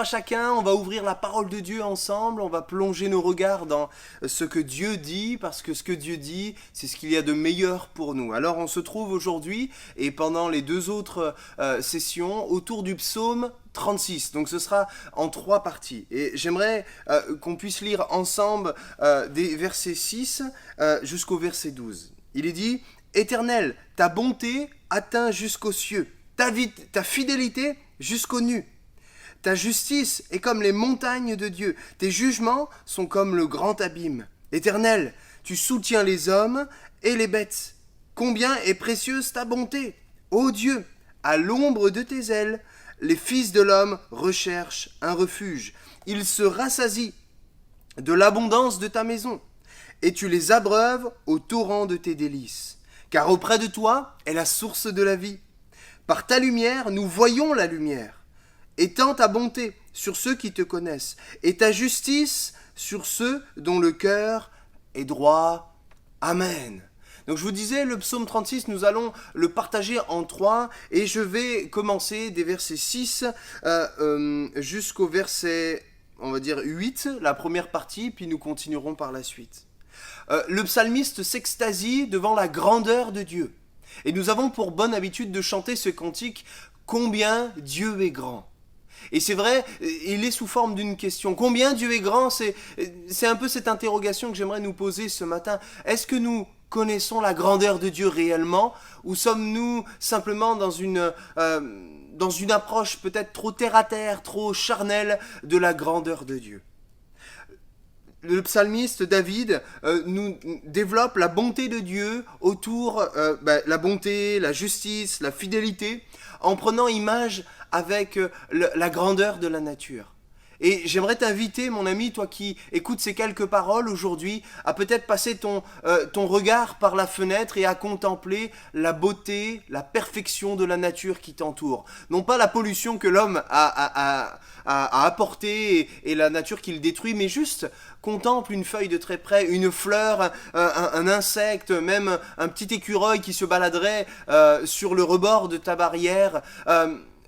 à chacun, on va ouvrir la parole de Dieu ensemble, on va plonger nos regards dans ce que Dieu dit, parce que ce que Dieu dit, c'est ce qu'il y a de meilleur pour nous. Alors on se trouve aujourd'hui, et pendant les deux autres sessions, autour du psaume 36. Donc ce sera en trois parties. Et j'aimerais qu'on puisse lire ensemble des versets 6 jusqu'au verset 12. Il est dit, « Éternel, ta bonté atteint jusqu'aux cieux, ta fidélité jusqu'aux nues. Ta justice est comme les montagnes de Dieu, tes jugements sont comme le grand abîme. Éternel, tu soutiens les hommes et les bêtes. Combien est précieuse ta bonté, ô Dieu, à l'ombre de tes ailes, les fils de l'homme recherchent un refuge. Ils se rassasient de l'abondance de ta maison, et tu les abreuves au torrent de tes délices. Car auprès de toi est la source de la vie. Par ta lumière, nous voyons la lumière. Étends ta bonté sur ceux qui te connaissent, et ta justice sur ceux dont le cœur est droit. Amen. » Donc je vous disais, le psaume 36, nous allons le partager en trois, et je vais commencer des versets 6 jusqu'au verset, on va dire 8, la première partie, puis nous continuerons par la suite. Le psalmiste s'extasie devant la grandeur de Dieu. Et nous avons pour bonne habitude de chanter ce cantique « Combien Dieu est grand ». Et c'est vrai, il est sous forme d'une question. Combien Dieu est grand ? C'est un peu cette interrogation que j'aimerais nous poser ce matin. Est-ce que nous connaissons la grandeur de Dieu réellement ? Ou sommes-nous simplement dans une approche peut-être trop terre-à-terre, trop charnelle de la grandeur de Dieu ? Le psalmiste David nous développe la bonté de Dieu autour la bonté, la justice, la fidélité, en prenant image avec la grandeur de la nature. Et j'aimerais t'inviter, mon ami, toi qui écoutes ces quelques paroles aujourd'hui, à peut-être passer ton regard par la fenêtre et à contempler la beauté, la perfection de la nature qui t'entoure. Non pas la pollution que l'homme a apportée et la nature qu'il détruit, mais juste contemple une feuille de très près, une fleur, un insecte, même un petit écureuil qui se baladerait sur le rebord de ta barrière.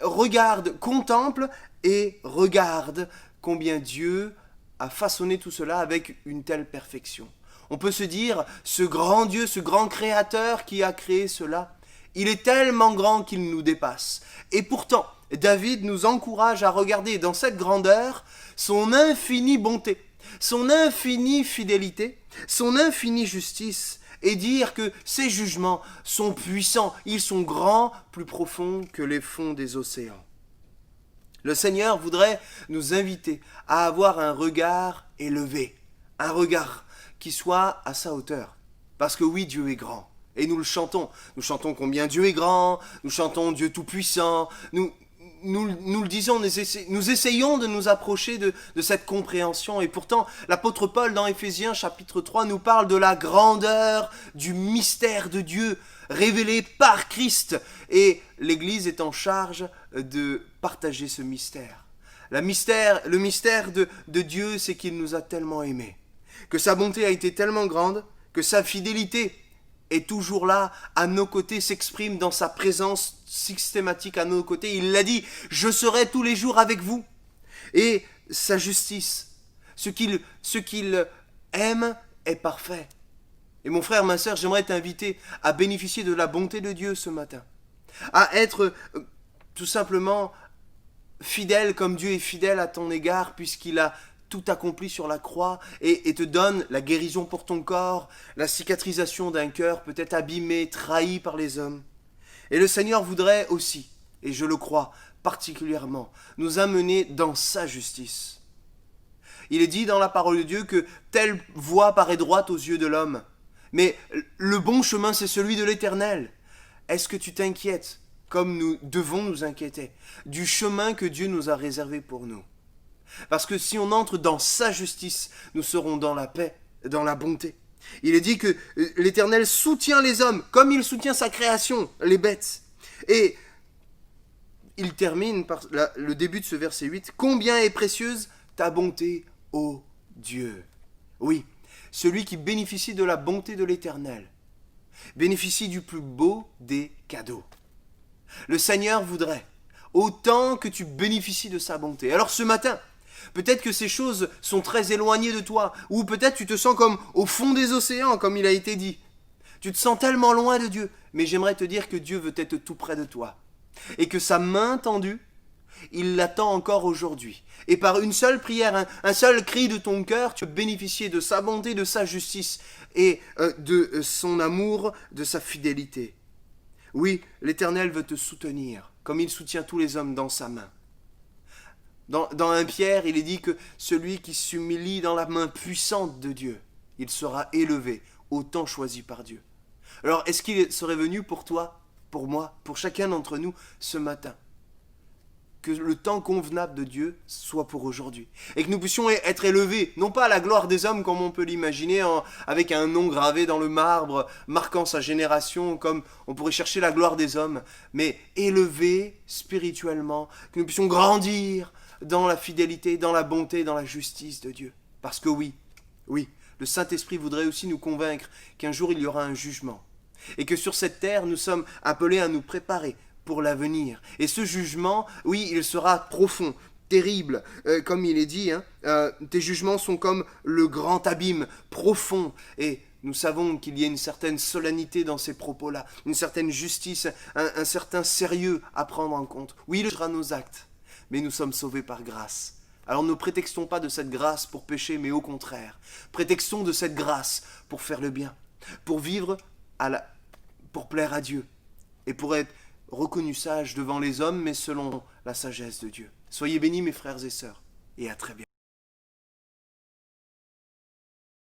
Regarde, contemple et regarde combien Dieu a façonné tout cela avec une telle perfection. On peut se dire, ce grand Dieu, ce grand créateur qui a créé cela, il est tellement grand qu'il nous dépasse. Et pourtant, David nous encourage à regarder dans cette grandeur son infinie bonté, son infinie fidélité, son infinie justice, et dire que ses jugements sont puissants, ils sont grands, plus profonds que les fonds des océans. Le Seigneur voudrait nous inviter à avoir un regard élevé, un regard qui soit à sa hauteur. Parce que oui, Dieu est grand, et nous le chantons. Nous chantons combien Dieu est grand, nous chantons Dieu tout-puissant, nous le disons, nous essayons de nous approcher de cette compréhension. Et pourtant, l'apôtre Paul, dans Éphésiens chapitre 3, nous parle de la grandeur du mystère de Dieu, révélé par Christ. Et l'Église est en charge de partager ce mystère. Le mystère de Dieu, c'est qu'il nous a tellement aimés, que sa bonté a été tellement grande, que sa fidélité est toujours là, à nos côtés, s'exprime dans sa présence systématique à nos côtés. Il l'a dit, je serai tous les jours avec vous. Et sa justice, ce qu'il aime est parfait. Et mon frère, ma sœur, j'aimerais t'inviter à bénéficier de la bonté de Dieu ce matin, à être tout simplement fidèle comme Dieu est fidèle à ton égard, puisqu'il a tout accompli sur la croix et te donne la guérison pour ton corps, la cicatrisation d'un cœur peut-être abîmé, trahi par les hommes. Et le Seigneur voudrait aussi, et je le crois particulièrement, nous amener dans sa justice. Il est dit dans la parole de Dieu que telle voie paraît droite aux yeux de l'homme, mais le bon chemin c'est celui de l'Éternel. Est-ce que tu t'inquiètes, comme nous devons nous inquiéter, du chemin que Dieu nous a réservé pour nous ? Parce que si on entre dans sa justice, nous serons dans la paix, dans la bonté. Il est dit que l'Éternel soutient les hommes, comme il soutient sa création, les bêtes. Et il termine par le début de ce verset 8. « Combien est précieuse ta bonté, ô Dieu !» Oui, celui qui bénéficie de la bonté de l'Éternel bénéficie du plus beau des cadeaux. Le Seigneur voudrait, autant que tu bénéficies de sa bonté. Alors ce matin, peut-être que ces choses sont très éloignées de toi, ou peut-être tu te sens comme au fond des océans, comme il a été dit. Tu te sens tellement loin de Dieu, mais j'aimerais te dire que Dieu veut être tout près de toi, et que sa main tendue, il l'attend encore aujourd'hui. Et par une seule prière, un seul cri de ton cœur, tu peux bénéficier de sa bonté, de sa justice, et de son amour, de sa fidélité. Oui, l'Éternel veut te soutenir, comme il soutient tous les hommes dans sa main. Dans 1 Pierre, il est dit que celui qui s'humilie dans la main puissante de Dieu, il sera élevé, autant choisi par Dieu. Alors, est-ce qu'il serait venu pour toi, pour moi, pour chacun d'entre nous ce matin, que le temps convenable de Dieu soit pour aujourd'hui, et que nous puissions être élevés, non pas à la gloire des hommes comme on peut l'imaginer, avec un nom gravé dans le marbre, marquant sa génération, comme on pourrait chercher la gloire des hommes, mais élevés spirituellement, que nous puissions grandir dans la fidélité, dans la bonté, dans la justice de Dieu. Parce que oui, le Saint-Esprit voudrait aussi nous convaincre qu'un jour il y aura un jugement, et que sur cette terre nous sommes appelés à nous préparer pour l'avenir. Et ce jugement, oui, il sera profond, terrible, comme il est dit, tes jugements sont comme le grand abîme, profond, et nous savons qu'il y a une certaine solennité dans ces propos-là, une certaine justice, un certain sérieux à prendre en compte. Oui, il jugera nos actes, mais nous sommes sauvés par grâce. Alors ne prétextons pas de cette grâce pour pécher, mais au contraire, prétextons de cette grâce pour faire le bien, pour vivre pour plaire à Dieu, et pour être reconnu sage devant les hommes, mais selon la sagesse de Dieu. Soyez bénis mes frères et sœurs, et à très bientôt.